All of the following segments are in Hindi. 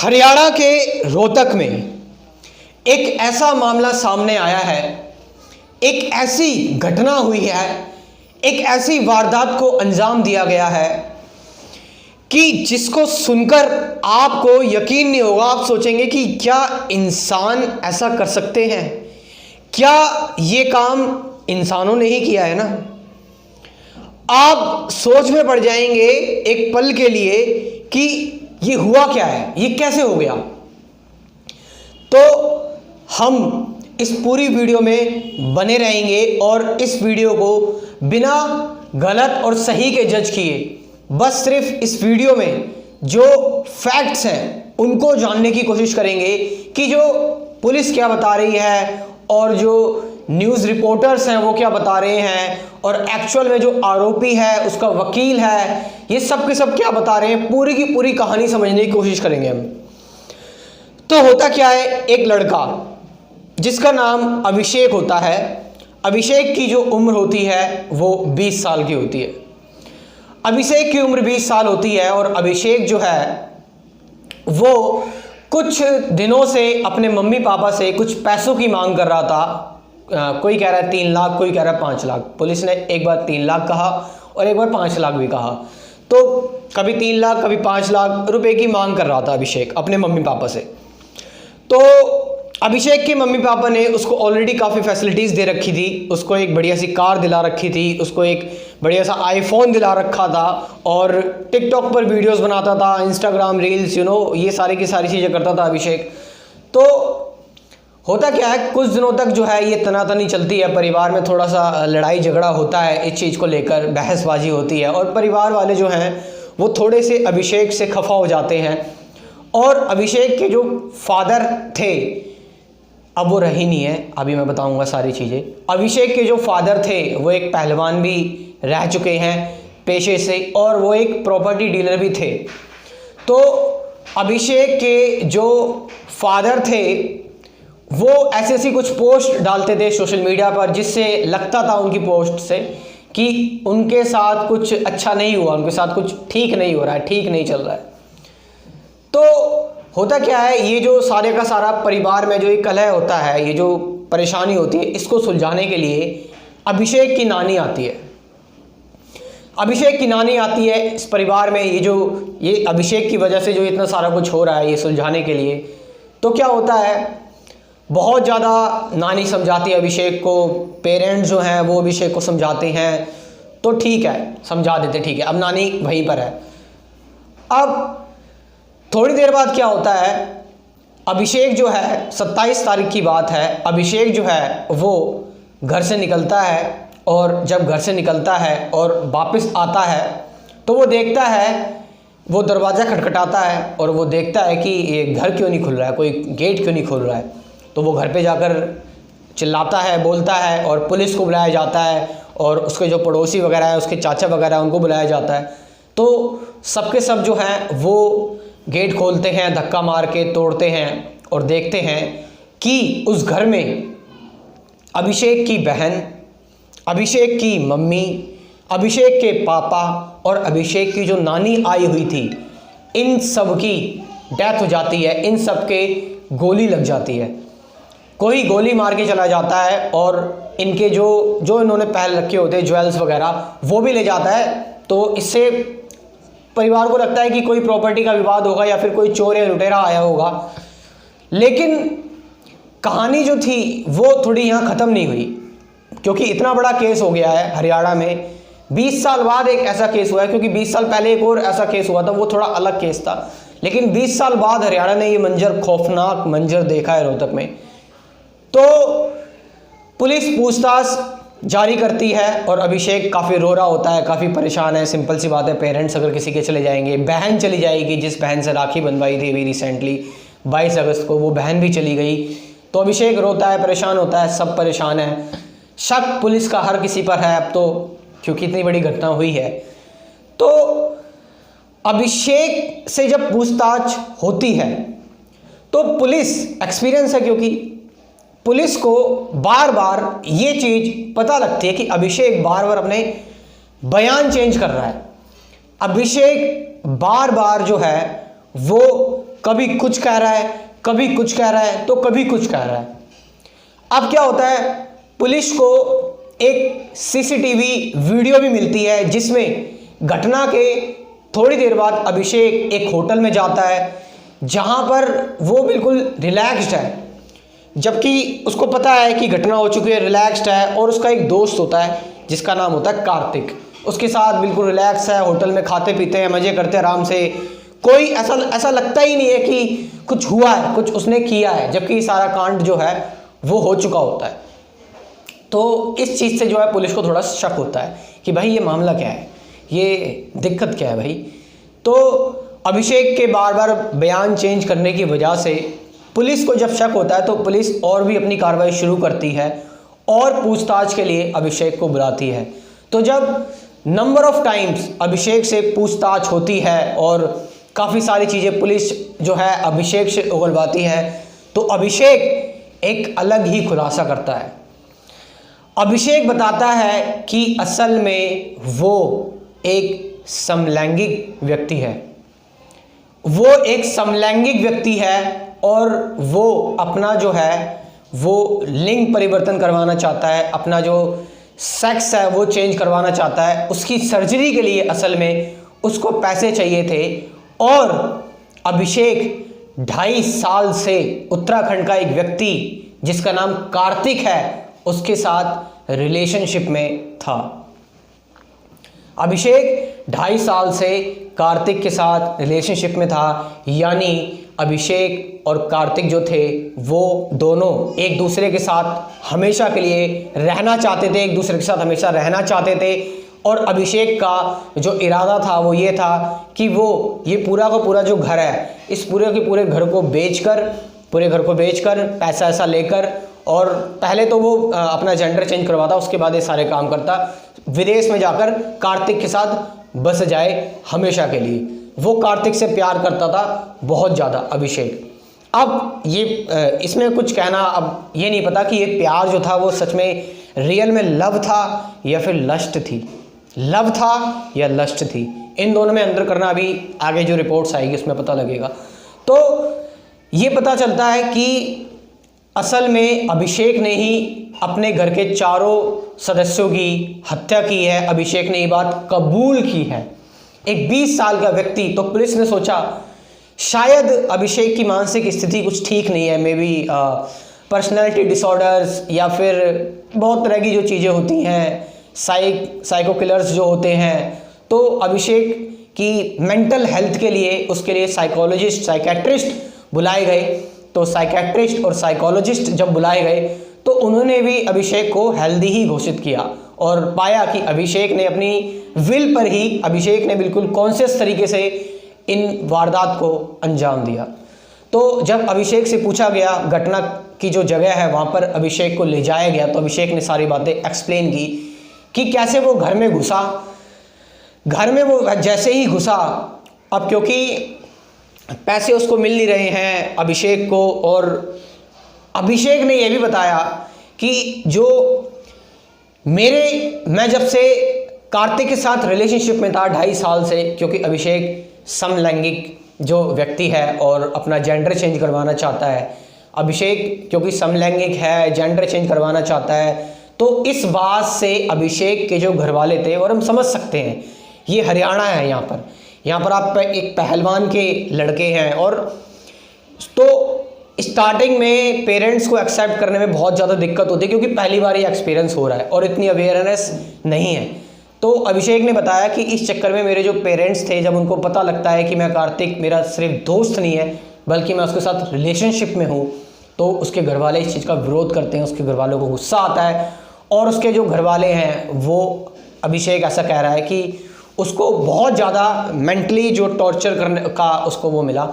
हरियाणा के रोहतक में एक ऐसा मामला सामने आया है, एक ऐसी घटना हुई है, एक ऐसी वारदात को अंजाम दिया गया है कि जिसको सुनकर आपको यकीन नहीं होगा। आप सोचेंगे कि क्या इंसान ऐसा कर सकते हैं? क्या ये काम इंसानों ने ही किया है ना? आप सोच में पड़ जाएंगे एक पल के लिए कि ये हुआ क्या है, ये कैसे हो गया। तो हम इस पूरी वीडियो में बने रहेंगे और इस वीडियो को बिना गलत और सही के जज किए, बस सिर्फ इस वीडियो में जो फैक्ट्स हैं उनको जानने की कोशिश करेंगे कि जो पुलिस क्या बता रही है और जो न्यूज़ रिपोर्टर्स हैं वो क्या बता रहे हैं और एक्चुअल में जो आरोपी है, उसका वकील है, ये सब के सब क्या बता रहे हैं। पूरी की पूरी कहानी समझने की कोशिश करेंगे हम। तो होता क्या है, एक लड़का जिसका नाम अभिषेक होता है, अभिषेक की जो उम्र होती है वो 20 साल की होती है। अभिषेक की उम्र 20 साल होती है और अभिषेक जो है वो कुछ दिनों से अपने मम्मी पापा से कुछ पैसों की मांग कर रहा था। कोई कह रहा है 3 लाख, कोई कह रहा है 5 लाख। पुलिस ने एक बार 3 लाख कहा और एक बार 5 लाख भी कहा। तो कभी 3 लाख कभी 5 लाख रुपए की मांग कर रहा था अभिषेक अपने मम्मी पापा से। तो अभिषेक के मम्मी पापा ने उसको ऑलरेडी काफ़ी फैसिलिटीज़ दे रखी थी। उसको एक बढ़िया सी कार दिला रखी थी, उसको एक बढ़िया सा आईफोन दिला रखा था और टिकटॉक पर वीडियोस बनाता था, इंस्टाग्राम रील्स, ये सारी की सारी चीज़ें करता था अभिषेक। तो होता क्या है, कुछ दिनों तक जो है ये तनातनी चलती है, परिवार में थोड़ा सा लड़ाई झगड़ा होता है, इस चीज़ को लेकर बहसबाजी होती है और परिवार वाले जो हैं वो थोड़े से अभिषेक से खफा हो जाते हैं। और अभिषेक के जो फादर थे, अब वो रही नहीं है, अभी मैं बताऊंगा सारी चीज़ें। अभिषेक के जो फादर थे वो एक पहलवान भी रह चुके हैं पेशे से और वो एक प्रॉपर्टी डीलर भी थे। तो अभिषेक के जो फादर थे वो ऐसी ऐसी कुछ पोस्ट डालते थे सोशल मीडिया पर जिससे लगता था उनकी पोस्ट से कि उनके साथ कुछ अच्छा नहीं हुआ, उनके साथ कुछ ठीक नहीं हो रहा है, ठीक नहीं चल रहा है। तो होता क्या है, ये जो सारे का सारा परिवार में जो एक कलह होता है, ये जो परेशानी होती है, इसको सुलझाने के लिए अभिषेक की नानी आती है। अभिषेक की नानी आती है इस परिवार में, ये अभिषेक की वजह से जो इतना सारा कुछ हो रहा है ये सुलझाने के लिए। तो क्या होता है, बहुत ज़्यादा नानी समझाती है अभिषेक को, पेरेंट्स जो हैं वो अभिषेक को समझाते हैं। तो ठीक है, समझा देते, ठीक है, अब नानी वहीं पर है। अब थोड़ी देर बाद क्या होता है, अभिषेक जो है 27 तारीख की बात है, अभिषेक जो है वो घर से निकलता है और जब घर से निकलता है और वापस आता है तो वो देखता है, वो दरवाज़ा खटखटाता है और वो देखता है कि ये घर क्यों नहीं खुल रहा है, कोई गेट क्यों नहीं खुल रहा है। तो वो घर पे जाकर चिल्लाता है, बोलता है और पुलिस को बुलाया जाता है और उसके जो पड़ोसी वगैरह है, उसके चाचा वगैरह, उनको बुलाया जाता है। तो सबके सब जो हैं वो गेट खोलते हैं, धक्का मार के तोड़ते हैं और देखते हैं कि उस घर में अभिषेक की बहन, अभिषेक की मम्मी, अभिषेक के पापा और अभिषेक की जो नानी आई हुई थी, इन सब की डेथ हो जाती है, इन सब के गोली लग जाती है। कोई गोली मार के चला जाता है और इनके जो इन्होंने पहन रखे होते हैं ज्वेल्स वगैरह वो भी ले जाता है। तो इससे परिवार को लगता है कि कोई प्रॉपर्टी का विवाद होगा या फिर कोई चोर या लुटेरा आया होगा। लेकिन कहानी जो थी वो थोड़ी यहाँ ख़त्म नहीं हुई, क्योंकि इतना बड़ा केस हो गया है हरियाणा में। 20 साल बाद एक ऐसा केस हुआ है, क्योंकि 20 साल पहले एक और ऐसा केस हुआ था, वो थोड़ा अलग केस था। लेकिन 20 साल बाद हरियाणा ने ये खौफनाक मंजर देखा है रोहतक में। तो पुलिस पूछताछ जारी करती है और अभिषेक काफ़ी रो रहा होता है, काफ़ी परेशान है। सिंपल सी बात है, पेरेंट्स अगर किसी के चले जाएंगे, बहन चली जाएगी, जिस बहन से राखी बंधवाई थी अभी रिसेंटली 22 अगस्त को, वो बहन भी चली गई। तो अभिषेक रोता है, परेशान होता है, सब परेशान है। शक पुलिस का हर किसी पर है अब तो, क्योंकि इतनी बड़ी घटना हुई है। तो अभिषेक से जब पूछताछ होती है तो पुलिस एक्सपीरियंस है, क्योंकि पुलिस को बार बार ये चीज़ पता लगती है कि अभिषेक बार बार अपने बयान चेंज कर रहा है। अभिषेक बार बार जो है वो कभी कुछ कह रहा है, कभी कुछ कह रहा है, तो कभी कुछ कह रहा है। अब क्या होता है, पुलिस को एक सीसीटीवी वीडियो भी मिलती है जिसमें घटना के थोड़ी देर बाद अभिषेक एक होटल में जाता है जहां पर वो बिल्कुल रिलैक्स्ड है, जबकि उसको पता है कि घटना हो चुकी है, रिलैक्स्ड है। और उसका एक दोस्त होता है जिसका नाम होता है कार्तिक, उसके साथ बिल्कुल रिलैक्स है, होटल में खाते पीते हैं, मज़े करते हैं आराम से। कोई ऐसा लगता ही नहीं है कि कुछ हुआ है, कुछ उसने किया है, जबकि सारा कांड जो है वो हो चुका होता है। तो इस चीज़ से जो है पुलिस को थोड़ा शक होता है कि भाई ये मामला क्या है, ये दिक्कत क्या है भाई। तो अभिषेक के बार बार बयान चेंज करने की वजह से पुलिस को जब शक होता है तो पुलिस और भी अपनी कार्रवाई शुरू करती है और पूछताछ के लिए अभिषेक को बुलाती है। तो जब नंबर ऑफ टाइम्स अभिषेक से पूछताछ होती है और काफ़ी सारी चीज़ें पुलिस जो है अभिषेक से उगलवाती है, तो अभिषेक एक अलग ही खुलासा करता है। अभिषेक बताता है कि असल में वो एक समलैंगिक व्यक्ति है, वो एक समलैंगिक व्यक्ति है और वो अपना जो है वो लिंग परिवर्तन करवाना चाहता है, अपना जो सेक्स है वो चेंज करवाना चाहता है। उसकी सर्जरी के लिए असल में उसको पैसे चाहिए थे और अभिषेक 2.5 साल से उत्तराखंड का एक व्यक्ति जिसका नाम कार्तिक है उसके साथ रिलेशनशिप में था। अभिषेक 2.5 साल से कार्तिक के साथ रिलेशनशिप में था, यानी अभिषेक और कार्तिक जो थे वो दोनों एक दूसरे के साथ हमेशा के लिए रहना चाहते थे, एक दूसरे के साथ हमेशा रहना चाहते थे। और अभिषेक का जो इरादा था वो ये था कि वो ये पूरा का पूरा जो घर है, इस पूरे के पूरे घर को बेचकर पैसा ऐसा लेकर, और पहले तो वो अपना जेंडर चेंज करवाता, उसके बाद ये सारे काम करता, विदेश में जाकर कार्तिक के साथ बस जाए हमेशा के लिए। वो कार्तिक से प्यार करता था बहुत ज़्यादा अभिषेक। अब ये इसमें कुछ कहना, अब ये नहीं पता कि ये प्यार जो था वो सच में रियल में लव था या फिर लस्ट थी, लव था या लस्ट थी, इन दोनों में अंतर करना अभी आगे जो रिपोर्ट्स आएगी उसमें पता लगेगा। तो ये पता चलता है कि असल में अभिषेक ने ही अपने घर के चारों सदस्यों की हत्या की है, अभिषेक ने ये बात कबूल की है, एक 20 साल का व्यक्ति। तो पुलिस ने सोचा शायद अभिषेक की मानसिक स्थिति कुछ ठीक नहीं है, मे बी पर्सनैलिटी डिसऑर्डर्स या फिर बहुत तरह की जो चीज़ें होती हैं, साइको किलर्स जो होते हैं। तो अभिषेक की मेंटल हेल्थ के लिए उसके लिए साइकेट्रिस्ट बुलाए गए। तो साइकेट्रिस्ट और साइकोलॉजिस्ट जब बुलाए गए तो उन्होंने भी अभिषेक को हेल्दी ही घोषित किया और पाया कि अभिषेक ने अपनी विल पर ही, अभिषेक ने बिल्कुल कॉन्शियस तरीके से इन वारदात को अंजाम दिया। तो जब अभिषेक से पूछा गया, घटना की जो जगह है वहाँ पर अभिषेक को ले जाया गया, तो अभिषेक ने सारी बातें एक्सप्लेन की कि कैसे वो घर में घुसा। घर में वो जैसे ही घुसा, अब क्योंकि पैसे उसको मिल नहीं रहे हैं अभिषेक को, और अभिषेक ने यह भी बताया कि जो मैं जब से कार्तिक के साथ रिलेशनशिप में था 2.5 साल से, क्योंकि अभिषेक समलैंगिक जो व्यक्ति है और अपना जेंडर चेंज करवाना चाहता है, अभिषेक क्योंकि समलैंगिक है, जेंडर चेंज करवाना चाहता है, तो इस बात से अभिषेक के जो घर वाले थे, और हम समझ सकते हैं ये हरियाणा है, यहाँ पर आप एक पहलवान के लड़के हैं, और तो स्टार्टिंग में पेरेंट्स को एक्सेप्ट करने में बहुत ज़्यादा दिक्कत होती है क्योंकि पहली बार ये एक्सपीरियंस हो रहा है और इतनी अवेयरनेस नहीं है। तो अभिषेक ने बताया कि इस चक्कर में मेरे जो पेरेंट्स थे, जब उनको पता लगता है कि मैं कार्तिक मेरा सिर्फ दोस्त नहीं है बल्कि मैं उसके साथ रिलेशनशिप में हूँ, तो उसके घर वाले इस चीज़ का विरोध करते हैं, उसके घर वालों को गुस्सा आता है। और उसके जो घर वाले हैं वो, अभिषेक ऐसा कह रहा है कि उसको बहुत ज़्यादा मेंटली जो टॉर्चर करने का उसको वो मिला,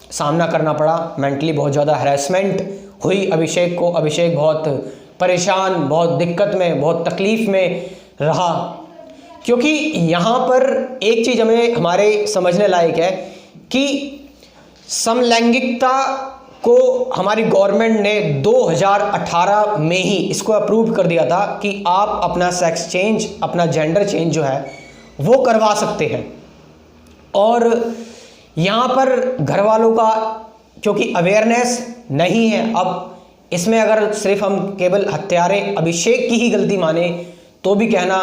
सामना करना पड़ा, मेंटली बहुत ज़्यादा हैरेसमेंट हुई अभिषेक को। अभिषेक बहुत परेशान, बहुत दिक्कत में, बहुत तकलीफ़ में रहा। क्योंकि यहाँ पर एक चीज़ हमारे समझने लायक है कि समलैंगिकता को हमारी गवर्नमेंट ने 2018 में ही इसको अप्रूव कर दिया था कि आप अपना सेक्स चेंज, अपना जेंडर चेंज जो है वो करवा सकते हैं। और यहाँ पर घर वालों का क्योंकि अवेयरनेस नहीं है, अब इसमें अगर सिर्फ हम केवल हत्यारे अभिषेक की ही गलती माने तो भी कहना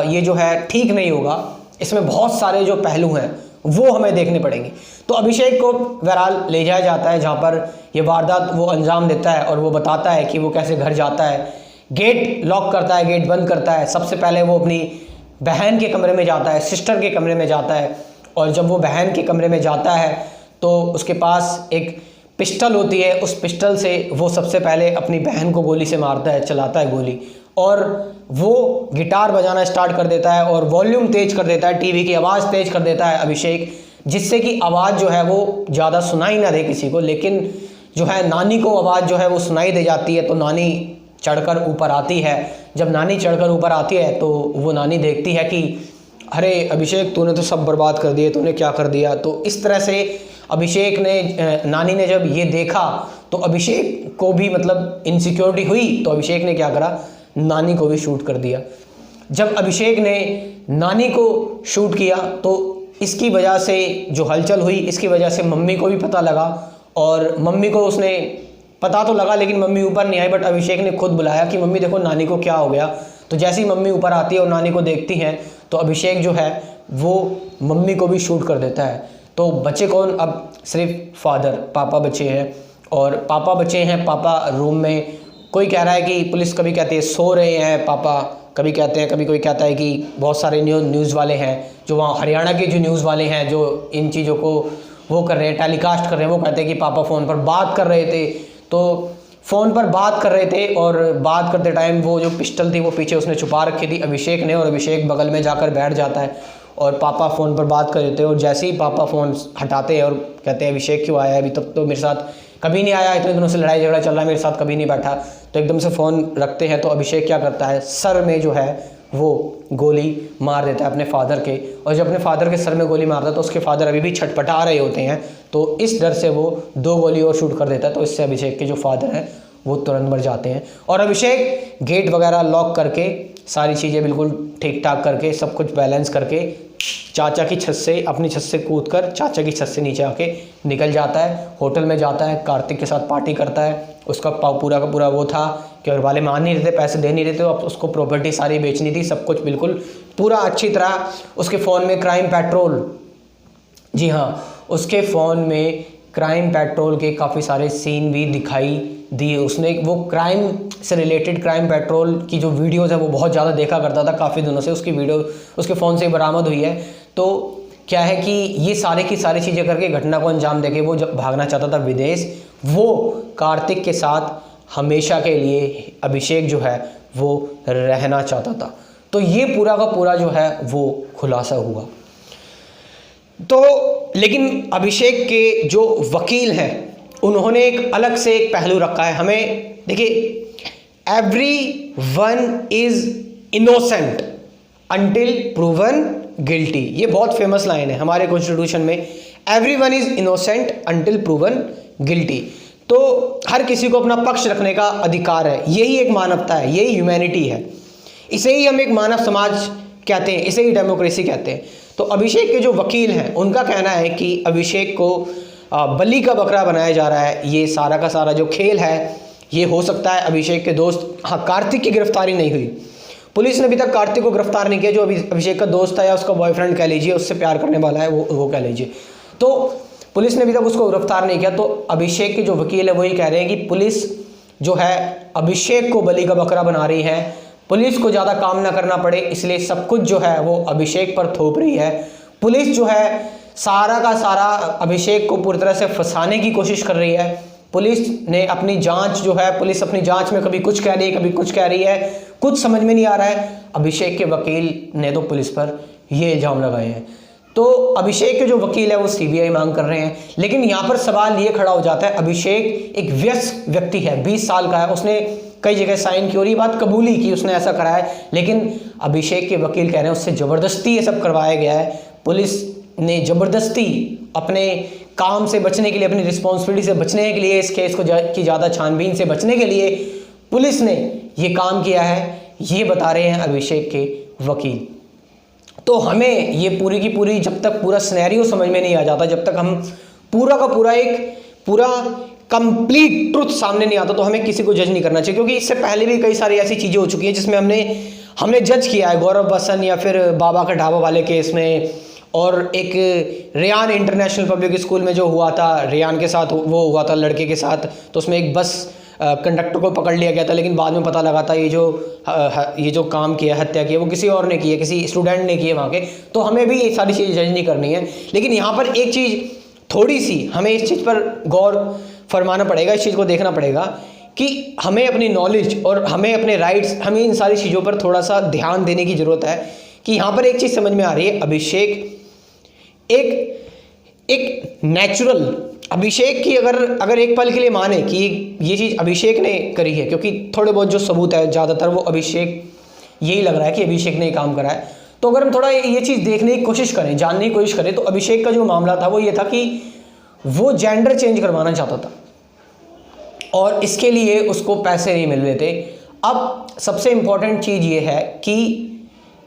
ये जो है ठीक नहीं होगा। इसमें बहुत सारे जो पहलू हैं वो हमें देखने पड़ेंगे। तो अभिषेक को बहरहाल ले जाया जाता है जहाँ पर ये वारदात वो अंजाम देता है और वो बताता है कि वो कैसे घर जाता है, गेट लॉक करता है, गेट बंद करता है। सबसे पहले वो अपनी बहन के कमरे में जाता है, सिस्टर के कमरे में जाता है, और जब वो बहन के कमरे में जाता है तो उसके पास एक पिस्टल होती है। उस पिस्टल से वो सबसे पहले अपनी बहन को गोली से मारता है, चलाता है गोली, और वो गिटार बजाना स्टार्ट कर देता है और वॉल्यूम तेज कर देता है, टीवी की आवाज़ तेज कर देता है अभिषेक, जिससे कि आवाज़ जो है वो ज़्यादा सुनाई ना दे किसी को। लेकिन जो है नानी को आवाज़ जो है वो सुनाई दे जाती है। तो नानी चढ़कर ऊपर आती है। जब नानी चढ़कर ऊपर आती है तो वो नानी देखती है कि अरे अभिषेक, तूने तो सब बर्बाद कर दिए, तूने क्या कर दिया। तो इस तरह से अभिषेक ने, नानी ने जब ये देखा तो अभिषेक को भी मतलब इनसिक्योरिटी हुई, तो अभिषेक ने क्या करा, नानी को भी शूट कर दिया। जब अभिषेक ने नानी को शूट किया तो इसकी वजह से जो हलचल हुई, इसकी वजह से मम्मी को भी पता लगा, और मम्मी को उसने पता तो लगा लेकिन मम्मी ऊपर नहीं आई, बट अभिषेक ने खुद बुलाया कि मम्मी देखो नानी को क्या हो गया। तो जैसे ही मम्मी ऊपर आती है और नानी को देखती हैं तो अभिषेक जो है वो मम्मी को भी शूट कर देता है। तो बचे कौन, अब सिर्फ फादर, पापा बचे हैं, और पापा बचे हैं। पापा रूम में, कोई कह रहा है कि पुलिस कभी कहती है सो रहे हैं पापा, कभी कहते हैं, कभी कोई कहता है कि बहुत सारे न्यूज़ वाले हैं जो वहाँ हरियाणा के जो न्यूज़ वाले हैं जो इन चीज़ों को वो कर रहे हैं, टेलीकास्ट कर रहे हैं, वो कहते हैं कि पापा फ़ोन पर बात कर रहे थे। तो फ़ोन पर बात कर रहे थे और बात करते टाइम वो जो पिस्टल थी वो पीछे उसने छुपा रखी थी अभिषेक ने, और अभिषेक बगल में जाकर बैठ जाता है और पापा फ़ोन पर बात कर रहे थे। और जैसे ही पापा फ़ोन हटाते हैं और कहते हैं अभिषेक क्यों आया, अभी तक तो मेरे साथ कभी नहीं आया, इतने दिनों से लड़ाई झगड़ा चल रहा है, मेरे साथ कभी नहीं बैठा। तो एकदम से फ़ोन रखते हैं तो अभिषेक क्या करता है, सर में जो है वो गोली मार देता है अपने फादर के। और जब अपने फादर के सर में गोली मारता है तो उसके फादर अभी भी छटपटा रहे होते हैं, तो इस डर से वो 2 गोली और शूट कर देता है। तो इससे अभिषेक के जो फादर हैं वो तुरंत मर जाते हैं। और अभिषेक गेट वगैरह लॉक करके, सारी चीज़ें बिल्कुल ठीक ठाक करके, सब कुछ बैलेंस करके चाचा की छत से, अपनी छत से कूदकर चाचा की छत से नीचे आके निकल जाता है, होटल में जाता है, कार्तिक के साथ पार्टी करता है। उसका पूरा का पूरा वो था कि घर वाले मान नहीं रहे थे, पैसे दे नहीं रहे थे, तो अब उसको प्रॉपर्टी सारी बेचनी थी, सब कुछ बिल्कुल पूरा अच्छी तरह। उसके फ़ोन में क्राइम पेट्रोल, जी हाँ, उसके फ़ोन में क्राइम पेट्रोल के काफ़ी सारे सीन भी दिखाई दिए। उसने वो क्राइम से रिलेटेड क्राइम पेट्रोल की जो वीडियोज़ है वो बहुत ज़्यादा देखा करता था, काफ़ी दिनों से उसकी वीडियो उसके फ़ोन से बरामद हुई है। तो क्या है कि ये सारे की सारी चीज़ें करके घटना को अंजाम देके वो जब भागना चाहता था विदेश, वो कार्तिक के साथ हमेशा के लिए अभिषेक जो है वो रहना चाहता था। तो ये पूरा का पूरा जो है वो खुलासा हुआ। तो लेकिन अभिषेक के जो वकील हैं उन्होंने एक अलग से एक पहलू रखा है। हमें देखिए, everyone is innocent until proven guilty, ये बहुत फेमस लाइन है हमारे कॉन्स्टिट्यूशन में, everyone is innocent until proven guilty. तो हर किसी को अपना पक्ष रखने का अधिकार है, यही एक मानवता है, यही ह्यूमैनिटी है, इसे ही हम एक मानव समाज कहते हैं, इसे ही डेमोक्रेसी कहते हैं। तो अभिषेक के जो वकील हैं उनका कहना है कि अभिषेक को बलि का बकरा बनाया जा रहा है। ये सारा का सारा जो खेल है ये हो सकता है अभिषेक के दोस्त, हाँ, कार्तिक की गिरफ्तारी नहीं हुई, पुलिस ने अभी तक कार्तिक को गिरफ्तार नहीं किया, जो अभिषेक का दोस्त था या उसका बॉयफ्रेंड कह लीजिए, उससे प्यार करने वाला है वो कह लीजिए, तो पुलिस ने अभी तक उसको गिरफ्तार नहीं किया। तो अभिषेक के जो वकील है वही कह रहे हैं कि पुलिस जो है अभिषेक को बलि का बकरा बना रही है, पुलिस को ज़्यादा काम ना करना पड़े इसलिए सब कुछ जो है वो अभिषेक पर थोप रही है। पुलिस जो है सारा का सारा अभिषेक को पूरी तरह से फंसाने की कोशिश कर रही है। पुलिस ने अपनी जांच जो है, पुलिस अपनी जांच में कभी कुछ कह रही है, कभी कुछ कह रही है, कुछ समझ में नहीं आ रहा है। अभिषेक के वकील ने तो पुलिस पर ये इल्ज़ाम लगाए हैं। तो अभिषेक के जो वकील है वो सीबीआई मांग कर रहे हैं। लेकिन यहाँ पर सवाल ये खड़ा हो जाता है, अभिषेक एक व्यस्त व्यक्ति है, 20 साल का है, उसने कई जगह साइन की और ये बात कबूली की उसने ऐसा करा है, लेकिन अभिषेक के वकील कह रहे हैं उससे ज़बरदस्ती ये सब करवाया गया है। पुलिस ने ज़बरदस्ती अपने काम से बचने के लिए, अपनी रिस्पॉन्सिबिलिटी से बचने के लिए, इस केस को की ज़्यादा छानबीन से बचने के लिए पुलिस ने ये काम किया है, ये बता रहे हैं अभिषेक के वकील। तो हमें ये पूरी की पूरी जब तक पूरा सिनेरियो समझ में नहीं आ जाता, जब तक हम पूरा का पूरा एक पूरा कंप्लीट ट्रुथ सामने नहीं आता, तो हमें किसी को जज नहीं करना चाहिए। क्योंकि इससे पहले भी कई सारी ऐसी चीज़ें हो चुकी हैं जिसमें हमने जज किया है। गौरव बसन या फिर बाबा का ढाबा वाले केस में, और एक रेयान इंटरनेशनल पब्लिक स्कूल में जो हुआ था, रेयान के साथ वो हुआ था लड़के के साथ, तो उसमें एक बस कंडक्टर को पकड़ लिया गया था, लेकिन बाद में पता लगा था ये जो काम किया, हत्या की है, वो किसी और ने की है, किसी स्टूडेंट ने की है वहाँ के। तो हमें भी ये सारी चीज़ें जज नहीं करनी है। लेकिन यहाँ पर एक चीज़ थोड़ी सी हमें इस चीज़ पर गौर फरमाना पड़ेगा, इस चीज़ को देखना पड़ेगा कि हमें अपनी नॉलेज और हमें अपने राइट्स, हमें इन सारी चीज़ों पर थोड़ा सा ध्यान देने की ज़रूरत है। कि यहाँ पर एक चीज़ समझ में आ रही है, अभिषेक एक नेचुरल, अभिषेक की अगर एक पल के लिए माने कि ये चीज़ अभिषेक ने करी है, क्योंकि थोड़े बहुत जो सबूत है ज़्यादातर वो अभिषेक, यही लग रहा है कि अभिषेक ने काम करा है। तो अगर हम थोड़ा ये चीज़ देखने की कोशिश करें, जानने की कोशिश करें, तो अभिषेक का जो मामला था वो ये था कि वो जेंडर चेंज करवाना चाहता था और इसके लिए उसको पैसे नहीं मिल रहे थे। अब सबसे इम्पॉर्टेंट चीज़ ये है कि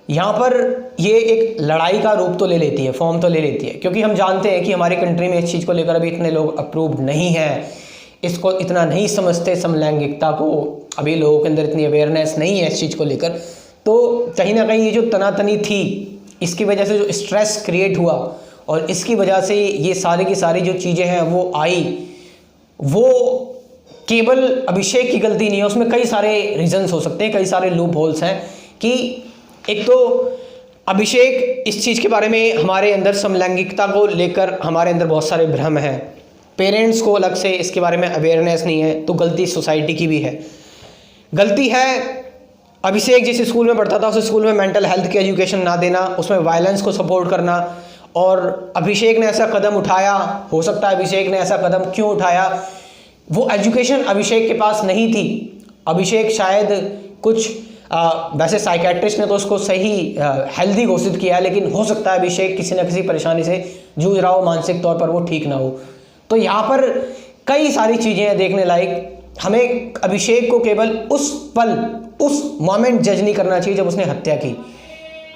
यहाँ पर ये एक लड़ाई का रूप तो ले लेती है, फॉर्म तो ले लेती है, क्योंकि हम जानते हैं कि हमारी कंट्री में इस चीज़ को लेकर अभी इतने लोग अप्रूव्ड नहीं हैं, इसको इतना नहीं समझते, समलैंगिकता को अभी लोगों के अंदर इतनी अवेयरनेस नहीं है इस चीज़ को लेकर। तो कहीं ना कहीं ये जो तनातनी थी, इसकी वजह से जो स्ट्रेस क्रिएट हुआ और इसकी वजह से ये सारी की सारी जो चीज़ें हैं वो आई, वो केवल अभिषेक की गलती नहीं है, उसमें कई सारे रीजंस हो सकते हैं, कई सारे लूप होल्स हैं। कि एक तो अभिषेक इस चीज़ के बारे में, हमारे अंदर समलैंगिकता को लेकर हमारे अंदर बहुत सारे भ्रम हैं, पेरेंट्स को अलग से इसके बारे में अवेयरनेस नहीं है, तो गलती सोसाइटी की भी है। गलती है अभिषेक जिस स्कूल में पढ़ता था उस स्कूल में मेंटल हेल्थ की एजुकेशन ना देना, उसमें वायलेंस को सपोर्ट करना, और अभिषेक ने ऐसा कदम उठाया, हो सकता है अभिषेक ने ऐसा कदम क्यों उठाया, वो एजुकेशन अभिषेक के पास नहीं थी। अभिषेक शायद कुछ वैसे साइकेट्रिस्ट ने तो उसको सही हेल्दी घोषित किया है, लेकिन हो सकता है अभिषेक किसी न किसी परेशानी से जूझ रहा हो, मानसिक तौर पर वो ठीक ना हो। तो यहाँ पर कई सारी चीज़ें हैं देखने लायक। हमें अभिषेक को केवल उस पल, उस मोमेंट जज नहीं करना चाहिए जब उसने हत्या की।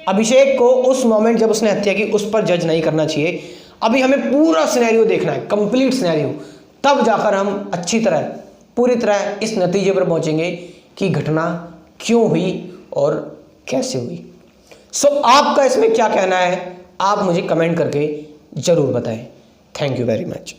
अभिषेक को उस मोमेंट जब उसने हत्या की उस पर जज नहीं करना चाहिए। अभी हमें पूरा सिनेरियो देखना है, कंप्लीट सिनेरियो, तब जाकर हम अच्छी तरह, पूरी तरह इस नतीजे पर पहुंचेंगे कि घटना क्यों हुई और कैसे हुई। सो आपका इसमें क्या कहना है, आप मुझे कमेंट करके ज़रूर बताएं। Thank you very much.